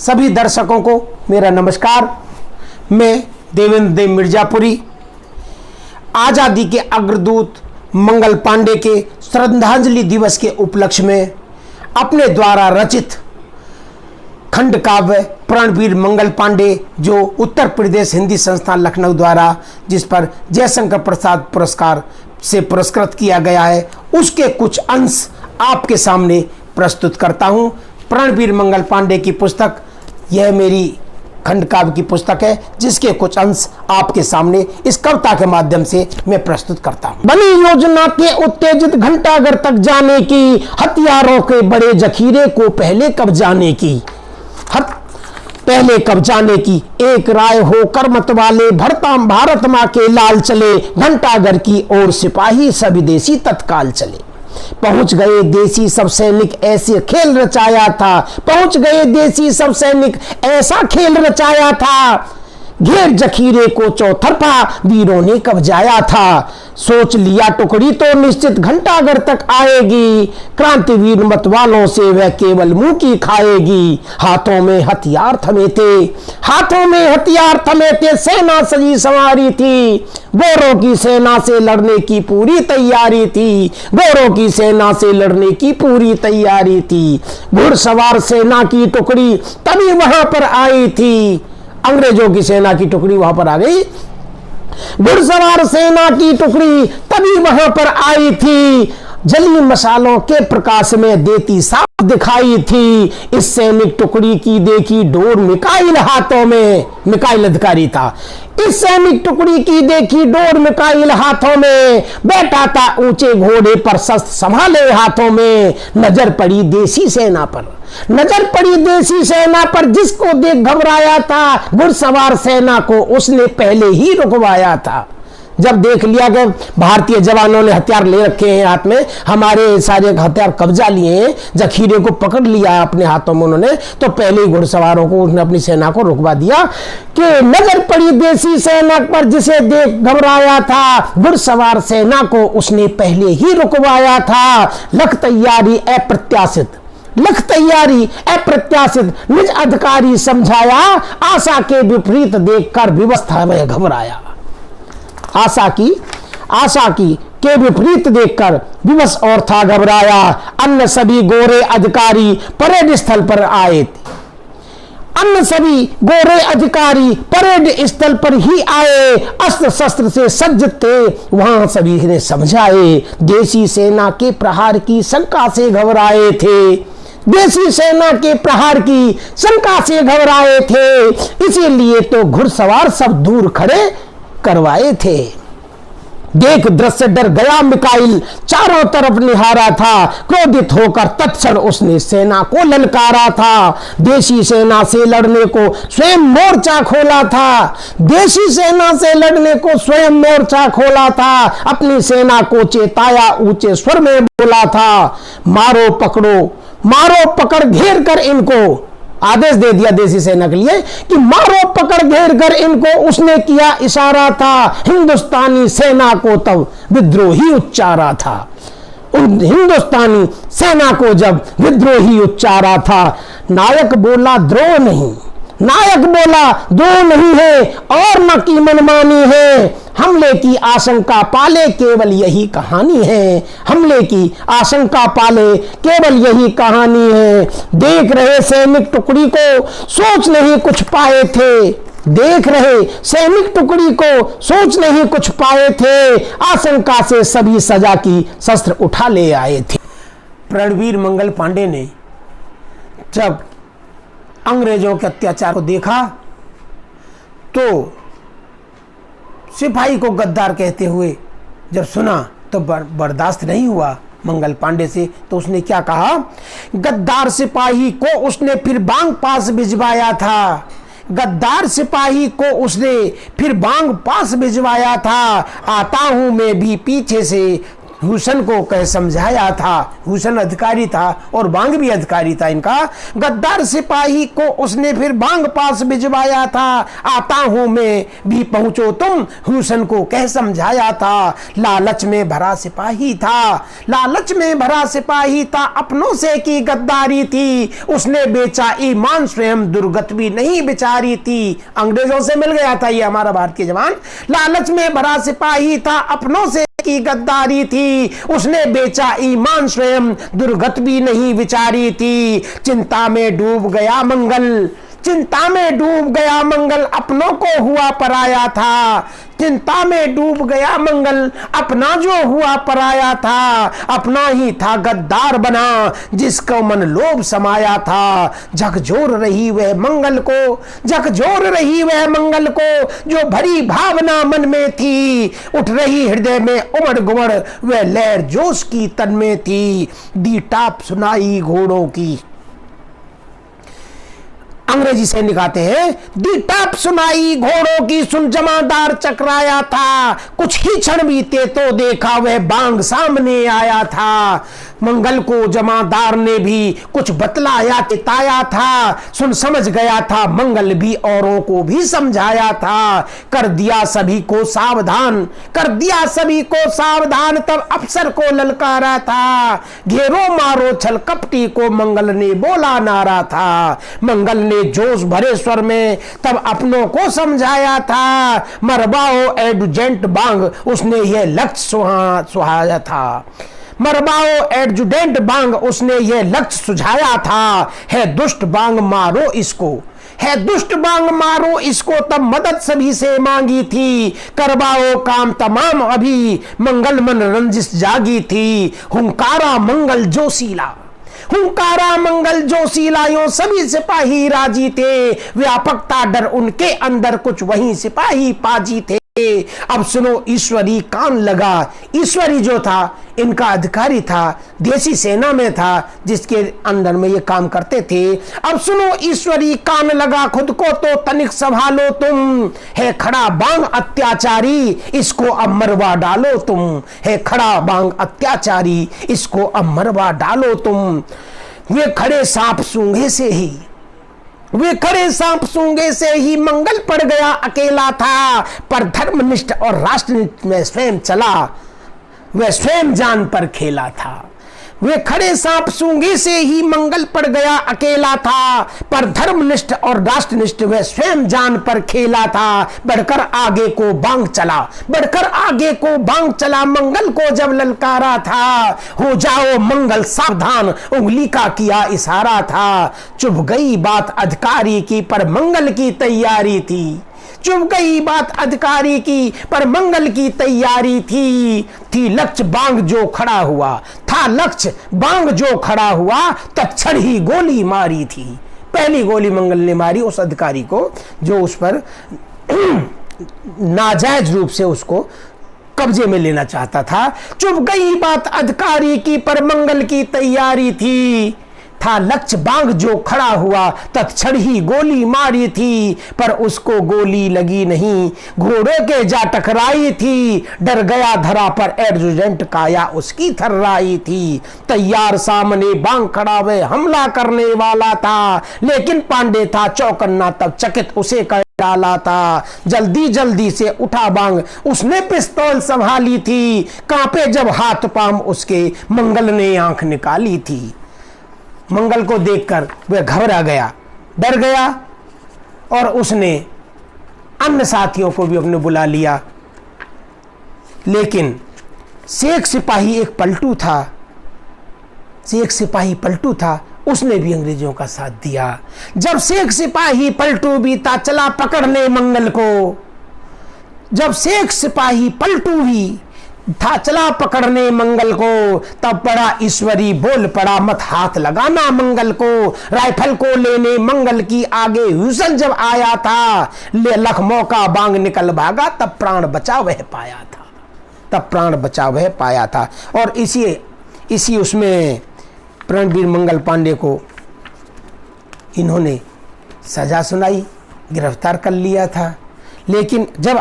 सभी दर्शकों को मेरा नमस्कार। मैं देवेंद्र देव मिर्जापुरी आज़ादी के अग्रदूत मंगल पांडे के श्रद्धांजलि दिवस के उपलक्ष्य में अपने द्वारा रचित खंड काव्य प्राणवीर मंगल पांडे, जो उत्तर प्रदेश हिंदी संस्थान लखनऊ द्वारा जिस पर जयशंकर प्रसाद पुरस्कार से पुरस्कृत किया गया है, उसके कुछ अंश आपके सामने प्रस्तुत करता हूं। प्राणवीर मंगल पांडे की पुस्तक, यह मेरी खंड काव्य की पुस्तक है, जिसके कुछ अंश आपके सामने इस कविता के माध्यम से मैं प्रस्तुत करता हूं। बनी योजना के उत्तेजित घंटाघर तक जाने की, हथियारों के बड़े जखीरे को पहले कब जाने की, पहले कब जाने की, एक राय हो कर मत वाले भारत माँ के लाल चले, घंटाघर की ओर सिपाही सब विदेशी तत्काल चले। पहुंच गए देसी सब सैनिक ऐसे खेल रचाया था, पहुंच गए देसी सब सैनिक ऐसा खेल रचाया था, घेर जखीरे को चौतरफा वीरों ने कब जाया था। सोच लिया टुकड़ी तो निश्चित घंटाघर तक आएगी, क्रांतिवीर मत वालों से वह केवल मुंह की खाएगी। हाथों में हथियार थमे थे, हाथों में हथियार थमे थे, सेना सजी संवारी थी, गोरों की सेना से लड़ने की पूरी तैयारी थी, गोरों की सेना से लड़ने की पूरी तैयारी थी। घुड़सवार सेना की टुकड़ी तभी वहां पर आई थी, अंग्रेजों की सेना की टुकड़ी वहां पर आ गई। घुड़सवार सेना की टुकड़ी तभी वहां पर आई थी, जली मसालों के प्रकाश में देती साफ दिखाई थी। इस सैनिक टुकड़ी की देखी डोर मिकाइल हाथों में, मिकाइल अधिकारी था। इस सैनिक टुकड़ी की देखी डोर मिकाइल हाथों में, बैठा था ऊंचे घोड़े पर शस्त्र संभाले हाथों में। नजर पड़ी देसी सेना पर, नजर पड़ी देसी सेना पर, जिसको देख घबराया था, घुड़सवार सेना को उसने पहले ही रुकवाया था। जब देख लिया कि भारतीय जवानों ने हथियार ले रखे हैं हाथ में, हमारे सारे हथियार कब्जा लिए हैं, जखीरे को पकड़ लिया अपने हाथों में उन्होंने, तो पहले ही घुड़सवारों को उसने अपनी सेना को रुकवा दिया कि नजर पड़ी देसी सेना पर, जिसे देख घबराया था, घुड़सवार सेना को उसने पहले ही रुकवाया था। लख तैयारी अप्रत्याशित, लख तैयारी अप्रत्याशित, निज अधिकारी समझाया, आशा के विपरीत देखकर व्यवस्था में घबराया। आशा की के विपरीत देखकर विवश और था घबराया। अन्य सभी गोरे अधिकारी परेड स्थल पर आए थे, अन्य सभी गोरे अधिकारी परेड स्थल पर ही आए, अस्त्र शस्त्र से सज्ज थे, वहां सभी ने समझाए। देसी सेना के प्रहार की शंका से घबराए थे, देसी सेना के प्रहार की शंका से घबराए थे, इसीलिए तो घुड़सवार सब दूर खड़े करवाए थे। देख दृश्य डर गया मिकाइल, चारों तरफ निहारा था, क्रोधित होकर तत्क्षण उसने सेना को ललकारा था। देसी सेना से लड़ने को स्वयं मोर्चा खोला था, देसी सेना से लड़ने को स्वयं मोर्चा खोला था। अपनी सेना को चेताया, ऊंचे स्वर में बोला था, मारो पकड़ो, मारो पकड़ घेर कर इनको। आदेश दे दिया देसी सेना के लिए कि मारो पकड़ घेर कर इनको। उसने किया इशारा था, हिंदुस्तानी सेना को तब विद्रोही उच्चारा था। हिंदुस्तानी सेना को जब विद्रोही उच्चारा था, नायक बोला द्रोह नहीं, नायक बोला द्रोह नहीं है और न की मनमानी है, हमले की आशंका पाले केवल यही कहानी है, हमले की आशंका पाले केवल यही कहानी है। देख रहे सैनिक टुकड़ी को सोच नहीं कुछ पाए थे, देख रहे सैनिक टुकड़ी को सोच नहीं कुछ पाए थे, आशंका से सभी सजा की शस्त्र उठा ले आए थे। प्राणवीर मंगल पांडे ने जब अंग्रेजों के अत्याचार को देखा तो सिपाही को गद्दार कहते हुए जब सुना तो बर्दाश्त नहीं हुआ मंगल पांडे से, तो उसने क्या कहा, गद्दार सिपाही को उसने फिर बांग पास भिजवाया था, गद्दार सिपाही को उसने फिर बांग पास भिजवाया था। आता हूं मैं भी पीछे से हुसैन को कह समझाया था। हुसैन अधिकारी था और बांग भी अधिकारी था इनका। गद्दार सिपाही को उसने फिर बांग पास भिजवाया था। आता हूं मैं भी पहुंचो तुम, हुसैन को कह समझाया था। लालच में भरा सिपाही था, लालच में भरा सिपाही था, अपनों से की गद्दारी थी। उसने बेचा ईमान स्वयं, दुर्गत भी नहीं बेचारी थी। अंग्रेजों से मिल गया था ये हमारा भारतीय जवान। लालच में भरा सिपाही था, अपनों से की गद्दारी थी। उसने बेचा ईमान स्वयं, दुर्गत भी नहीं विचारी थी। चिंता में डूब गया मंगल, चिंता में डूब गया मंगल, अपनों को हुआ पराया था। चिंता में डूब गया मंगल, अपना जो हुआ पराया था। अपना ही था गद्दार बना, जिसको मन लोभ समाया था। झकझोर रही वह मंगल को, झकझोर रही वह मंगल को, जो भरी भावना मन में थी। उठ रही हृदय में उमड़ गुमड़, वह लहर जोश की तन में थी। दी टाप सुनाई घोड़ों की, अंग्रेजी सैनिक आते हैं। दी टाप सुनाई घोड़ों की, सुन जमादार चकराया था। कुछ ही क्षण बीते तो देखा वह बांग सामने आया था। मंगल को जमादार ने भी कुछ बतलाया तिताया था। सुन समझ गया था मंगल भी, औरों को भी समझाया था। कर दिया सभी को सावधान, कर दिया सभी को सावधान, तब अफसर को ललकारा था। घेरो मारो छल कपटी को, मंगल ने बोला नारा था। मंगल ने जोश भरे स्वर में तब अपनों को समझाया था। मरवाओ एडजुटेंट बांग, उसने यह लक्ष्य सुहाया था। मरवाओ एडजुटेंट बांग, उसने यह लक्ष्य सुझाया था। है दुष्ट बांग मारो इसको, है दुष्ट बांग मारो इसको, तब मदद सभी से मांगी थी। करवाओ काम तमाम अभी, मंगल मन रंजिश जागी थी। हुंकारा मंगल जोशीला, हुंकारा मंगल जोशीला, यूं सभी सिपाही राजी थे। व्यापकता डर उनके अंदर, कुछ वहीं सिपाही पाजी थे। अब सुनो ईश्वरी कान लगा, ईश्वरी जो था इनका अधिकारी था, देसी सेना में था जिसके अंदर में ये काम करते थे। अब सुनो ईश्वरी कान लगा, खुद को तो तनिक संभालो तुम। है खड़ा बांग अत्याचारी, इसको अब मरवा डालो तुम। है खड़ा बांग अत्याचारी, इसको अब मरवा डालो तुम। वे खड़े सांप सूंघे से ही, वे खड़े सांप सूंघे से ही, मंगल पड़ गया अकेला था। पर धर्मनिष्ठ और राष्ट्रनिष्ठ में स्वयं चला, वह स्वयं जान पर खेला था। वे खड़े सांप सूंघे से ही, मंगल पड़ गया अकेला था। पर धर्मनिष्ठ और राष्ट्रनिष्ठ वह स्वयं जान पर खेला था। बढ़कर आगे को बांग चला, बढ़कर आगे को बांग चला, मंगल को जब ललकारा था। हो जाओ मंगल सावधान, उंगली का किया इशारा था। चुभ गई बात अधिकारी की, पर मंगल की तैयारी थी। चुप गई बात अधिकारी की, पर मंगल की तैयारी थी लक्ष्य बांग जो खड़ा हुआ, था लक्ष्य बांग जो खड़ा हुआ, तत्क्षण ही गोली मारी थी। पहली गोली मंगल ने मारी उस अधिकारी को जो उस पर नाजायज रूप से उसको कब्जे में लेना चाहता था। चुप गई बात अधिकारी की, पर मंगल की तैयारी थी। था लक्ष्य बांग जो खड़ा हुआ, तत्क्षण ही गोली मारी थी। पर उसको गोली लगी नहीं, घोड़े के जा टकराई थी। डर गया धरा पर एडजुटेंट, काया उसकी थर्राई थी। तैयार सामने बांग खड़ा वे हमला करने वाला था। लेकिन पांडे था चौकन्ना, तब चकित उसे कर डाला था। जल्दी जल्दी से उठा बांग, उसने पिस्तौल संभाली थी। कांपे जब हाथ पांव उसके, मंगल ने आंख निकाली थी। मंगल को देखकर वह घबरा गया, डर गया और उसने अन्य साथियों को भी अपने बुला लिया। लेकिन शेख सिपाही एक पलटू था, शेख सिपाही पलटू था, उसने भी अंग्रेजों का साथ दिया। जब शेख सिपाही पलटू भी था, चला पकड़ने मंगल को। जब शेख सिपाही पलटू भी था, चला पकड़ने मंगल को, तब पड़ा ईश्वरी बोल पड़ा, मत हाथ लगाना मंगल को। राइफल को लेने मंगल की आगे हुसैन जब आया था, ले लख मौका बांग निकल भागा, तब प्राण बचा वह पाया था, तब प्राण बचा वह पाया था। और इसी उसमें प्राणवीर मंगल पांडे को इन्होंने सजा सुनाई, गिरफ्तार कर लिया था। लेकिन जब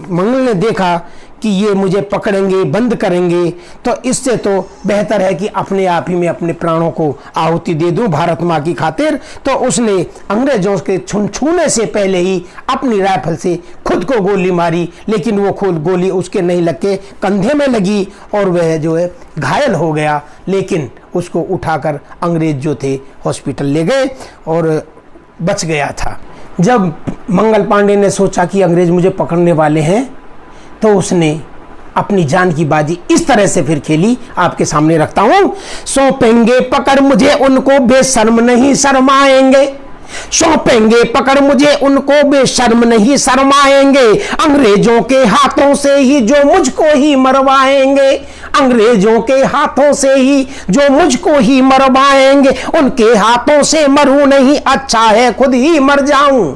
मंगल ने देखा कि ये मुझे पकड़ेंगे, बंद करेंगे, तो इससे तो बेहतर है कि अपने आप ही मैं अपने प्राणों को आहुति दे दूं भारत माँ की खातिर। तो उसने अंग्रेजों के छूने से पहले ही अपनी राइफल से खुद को गोली मारी, लेकिन वो खुद गोली उसके नहीं लग के कंधे में लगी और वह जो है घायल हो गया। लेकिन उसको उठाकर अंग्रेज जो थे हॉस्पिटल ले गए और बच गया था। जब मंगल पांडे ने सोचा कि अंग्रेज मुझे पकड़ने वाले हैं, तो उसने अपनी जान की बाजी इस तरह से फिर खेली, आपके सामने रखता हूं। सौंपेंगे पकड़ मुझे उनको, बेशर्म नहीं शर्माएंगे। सौंपेंगे पकड़ मुझे उनको, बेशर्म नहीं शर्माएंगे। अंग्रेजों के हाथों से ही जो मुझको ही मरवाएंगे। अंग्रेजों के हाथों से ही जो मुझको ही मरवाएंगे। उनके हाथों से मरूं नहीं, अच्छा है खुद ही मर जाऊं।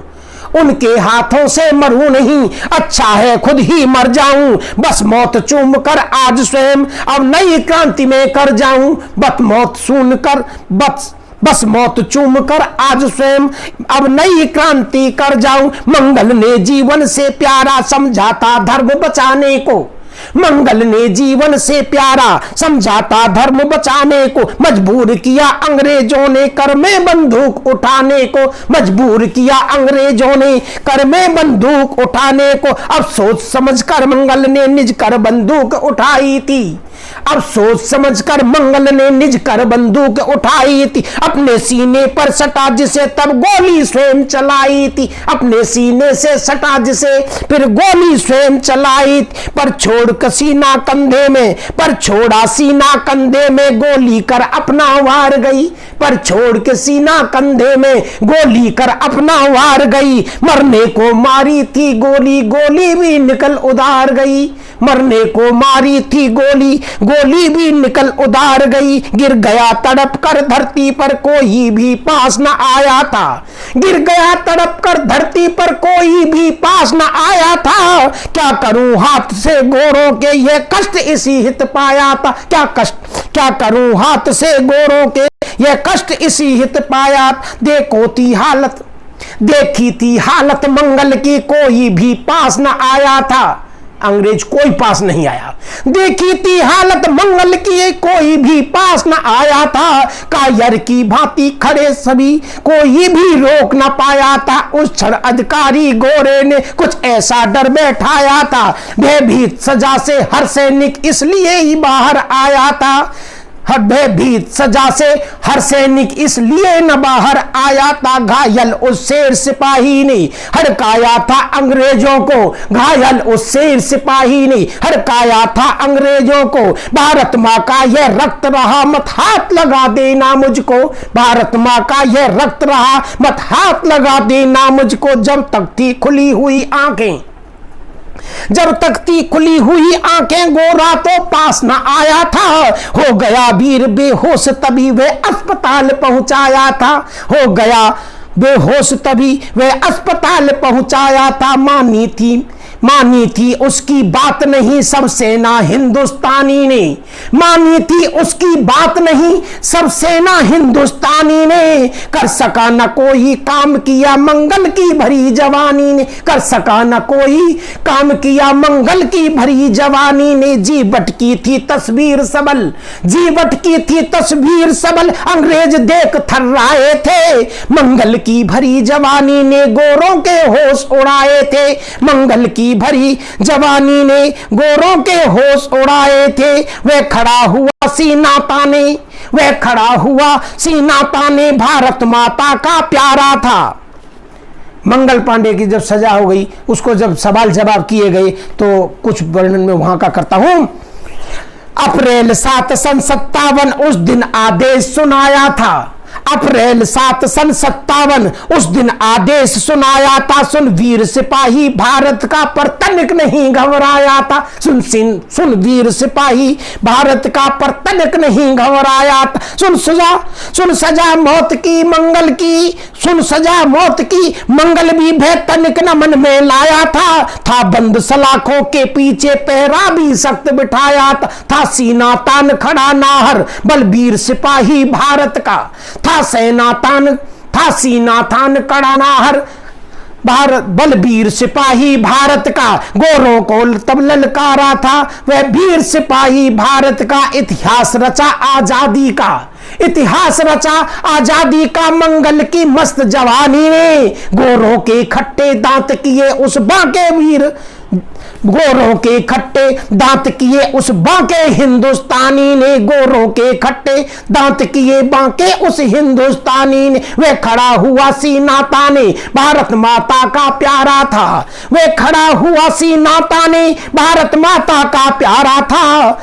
उनके हाथों से मरूं नहीं, अच्छा है खुद ही मर जाऊं। बस मौत चूम कर आज स्वयं अब नई क्रांति में कर जाऊं। बस मौत सुनकर बस मौत चूम कर आज स्वयं अब नई क्रांति कर जाऊं। मंगल ने जीवन से प्यारा समझा था धर्म बचाने को। मंगल ने जीवन से प्यारा समझाता धर्म बचाने को। मजबूर किया अंग्रेजों ने कर में बंदूक उठाने को। मजबूर किया अंग्रेजों ने कर में बंदूक उठाने को। अब सोच समझकर मंगल ने निज कर बंदूक उठाई थी। अब सोच समझकर मंगल ने निज कर बंदूक उठाई थी। अपने सीने पर सटा जिसे तब गोली स्वयं चलाई थी। अपने सीने से सटा जिसे फिर गोली स्वयं चलाई थी। पर छोड़ सीना कंधे में, पर छोड़ा सीना कंधे में, गोली कर अपना वार गई। पर छोड़ के सीना कंधे में, गोली कर अपना वार गई। मरने को मारी थी गोली, गोली भी निकल उधार गई। मरने को मारी थी गोली, गोली भी निकल उधार गई। गिर गया तड़प कर धरती पर, कोई भी पास न आया था। गिर गया तड़प कर धरती पर, कोई भी पास न आया था। क्या करूं हाथ से गोरों के ये कष्ट इसी हित पाया था। क्या करूं हाथ से गोरों के ये कष्ट इसी हित पाया। देखी थी हालत मंगल की, कोई भी पास न आया था। अंग्रेज कोई पास नहीं आया। देखी थी हालत मंगल की, कोई भी पास न आया था। कायर की भांति खड़े सभी, कोई भी रोक न पाया था। उस क्षण अधिकारी गोरे ने कुछ ऐसा डर बैठाया था। भयभीत सजा से हर सैनिक इसलिए ही बाहर आया था। भयभीत सजा से हर सैनिक इसलिए न बाहर आया था। घायल उस शेर सिपाही ने हड़काया था अंग्रेजों को। घायल उस शेर सिपाही ने हड़काया था अंग्रेजों को। भारत माँ का यह रक्त रहा मत हाथ लगा देना मुझको। भारत माँ का यह रक्त रहा मत हाथ लगा देना मुझको। जब तक थी खुली हुई आंखें, जब तक थी खुली हुई आंखें, गोरा तो पास न आया था। हो गया वीर बेहोश तभी वह अस्पताल पहुंचाया था। हो गया बेहोश तभी वह अस्पताल पहुंचाया था। मानी थी उसकी बात नहीं सब सेना हिंदुस्तानी ने। मानी थी उसकी बात नहीं सब सेना हिंदुस्तानी ने। कर सका न कोई काम किया मंगल की भरी जवानी ने। कर सका न कोई काम किया मंगल की भरी जवानी ने। जी भटकी थी तस्वीर सबल, जी भटकी थी तस्वीर सबल। अंग्रेज देख थर्राए थे, मंगल की भरी जवानी ने गोरों के होश उड़ाए थे। मंगल की भरी जवानी ने गोरों के होश उड़ाए थे। वह खड़ा हुआ सीना ताने, वह खड़ा हुआ सीना ताने, भारत माता का प्यारा था। मंगल पांडे की जब सजा हो गई, उसको जब सवाल जवाब किए गए, तो कुछ वर्णन में वहां का करता हूं। अप्रैल 7 सन 57 उस दिन आदेश सुनाया था। अप्रैल 7 सन 57 उस दिन आदेश सुनाया था। सुन वीर सिपाही भारत का पर तनिक नहीं घबराया था। सुन वीर सिपाही भारत का पर तनिक नहीं घबराया था। सुन सजा मौत की मंगल की, सुन सजा मौत की मंगल भी भय तनिक न मन में लाया था बंद सलाखों के पीछे पहरा भी सख्त बिठाया था सीना तान खड़ा नाहर बलबीर सिपाही भारत का। था सेना तान, था सीना तान कड़ा नाहर भारत बलबीर सिपाही भारत का गोरों को तब ललकारा था। वह वीर सिपाही भारत का इतिहास रचा आजादी का, इतिहास रचा आजादी का। मंगल की मस्त जवानी ने गोरों के खट्टे दांत किए उस बांके वीर, गोरों के खट्टे दांत किए उस बांके हिंदुस्तानी ने, गोरों के खट्टे दांत किए बांके उस हिंदुस्तानी ने। वे खड़ा हुआ सीना ताने भारत माता का प्यारा था, वे खड़ा हुआ सीना ताने भारत माता का प्यारा था।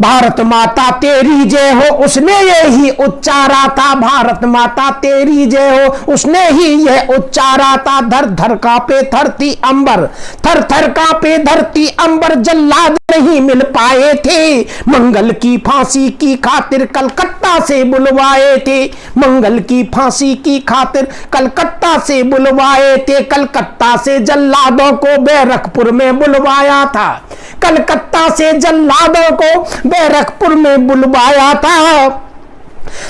भारत माता तेरी जय हो उसने यही उच्चारा था, भारत माता तेरी जय हो उसने ही यह उच्चारा था। धर धर कांपे धरती अंबर, थर थर कांपे धरती अंबर, जल्लाद नहीं मिल पाए थे। मंगल की फांसी की खातिर कलकत्ता से बुलवाए थे, मंगल की फांसी की खातिर कलकत्ता से बुलवाए थे। कलकत्ता से जल्लादों को बैरकपुर में बुलवाया था, कलकत्ता से जल्लादों को बैरकपुर में बुलवाया था।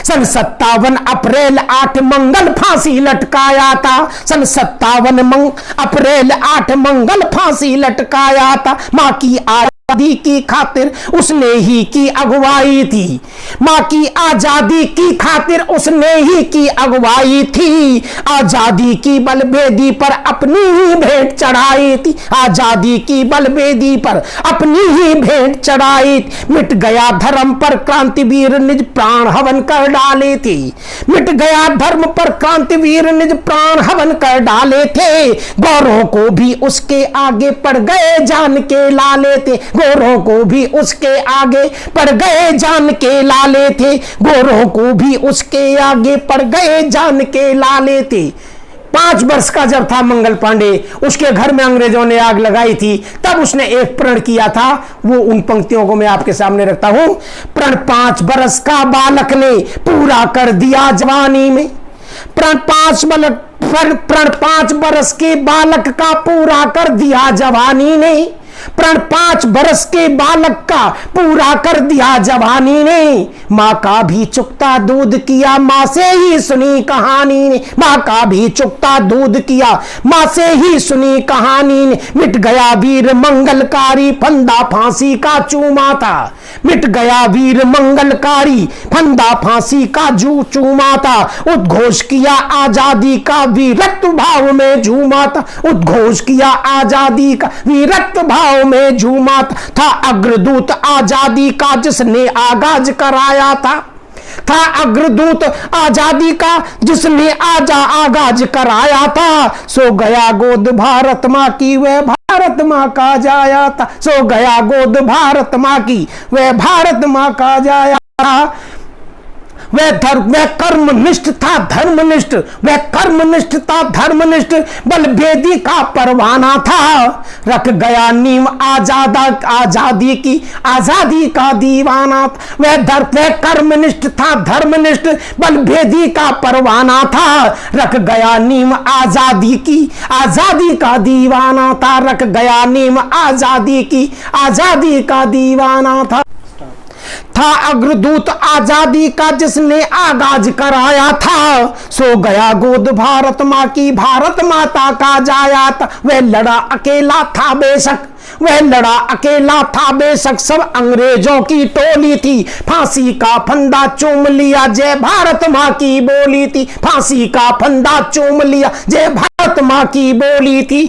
सन 57 अप्रैल 8 मंगल फांसी लटकाया था, सन 57 अप्रैल 8 मंगल फांसी लटकाया था। मां की आजादी की खातिर उसने ही की अगुवाई थी, मां की आजादी की खातिर उसने ही की अगुवाई थी। आजादी की बलवेदी पर अपनी ही भेंट चढ़ाई थी, आजादी की बलवेदी पर अपनी ही भेंट चढ़ाई। मिट गया धर्म पर क्रांतिवीर निज प्राण हवन कर डाले थे, मिट गया धर्म पर क्रांतिवीर निज प्राण हवन कर डाले थे। गौरों को भी उसके आगे पड़ गए जान के लाले थे, गोरों को भी उसके आगे पड़ गए जान के लाले थे, गोरों को भी उसके आगे पड़ गए जान के लाले थे। 5 वर्ष का जब था मंगल पांडे, उसके घर में अंग्रेजों ने आग लगाई थी, तब उसने एक प्रण किया था, वो उन पंक्तियों को मैं आपके सामने रखता हूं। प्रण 5 बरस का बालक ने पूरा कर दिया जवानी में, प्रण 5 बरस के बालक का पूरा कर दिया जवानी ने, प्रण 5 बरस के बालक का पूरा कर दिया जवानी ने। मां का भी चुकता दूध किया मां से ही सुनी कहानी ने, मां का भी चुकता दूध किया मां से ही सुनी कहानी ने। मिट गया वीर मंगलकारी फंदा फांसी का चूमा था, मिट गया वीर मंगलकारी फंदा फांसी का चूमा था। उद्घोष किया आजादी का वीरत्व भाव में झूमा था, उद्घोष किया आजादी का वीरत्व भाव में झूमा था। अग्रदूत आजादी का जिसने आगाज कराया था अग्रदूत आजादी का जिसने आगाज कराया था। सो गया गोद भारत मां की वह भारत मां का जाया था, सो गया गोद भारत मां की वह भारत मां का जाया था। वह कर्मनिष्ठ था धर्मनिष्ठ, वह कर्मनिष्ठ था धर्मनिष्ठ, बलभेदी का परवाना था। रख गया नींव आजादी की आजादी का दीवाना था। वह कर्मनिष्ठ था धर्मनिष्ठ, बलभेदी का परवाना था। रख गया नींव आजादी का दीवाना था, रख गया नींव आजादी का दीवाना था अग्रदूत आजादी का जिसने आगाज कराया था। सो गया गोद भारत मां की भारत माता का जाया था। वह लड़ा अकेला था बेशक, वह लड़ा अकेला था बेशक, सब अंग्रेजों की टोली थी। फांसी का फंदा चूम लिया जय भारत मां की बोली थी, फांसी का फंदा चूम लिया जय भारत मां की बोली थी।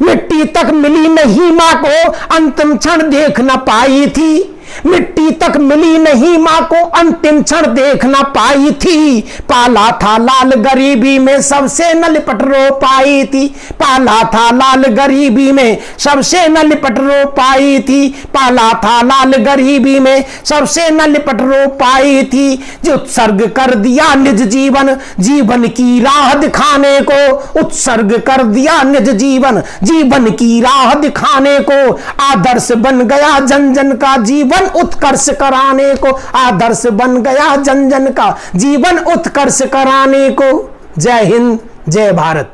मिट्टी तक मिली नहीं मां को अंतिम क्षण देख न पाई थी, मिट्टी तक मिली नहीं मां को अंतिम क्षण देख न पाई थी। पाला था लाल गरीबी में सबसे न लिपट रो पाई थी, पाला था लाल गरीबी में सबसे न लिपट रो पाई थी, पाला था लाल गरीबी में सबसे न लिपट रो पाई थी। जो उत्सर्ग कर दिया निज जीवन जीवन की राह दिखाने को, उत्सर्ग कर दिया निज जीवन जीवन की राह दिखाने को। आदर्श बन गया जन जन का जीवन उत्कर्ष कराने को, आदर्श बन गया जन जन का जीवन उत्कर्ष कराने को। जय हिंद जय भारत।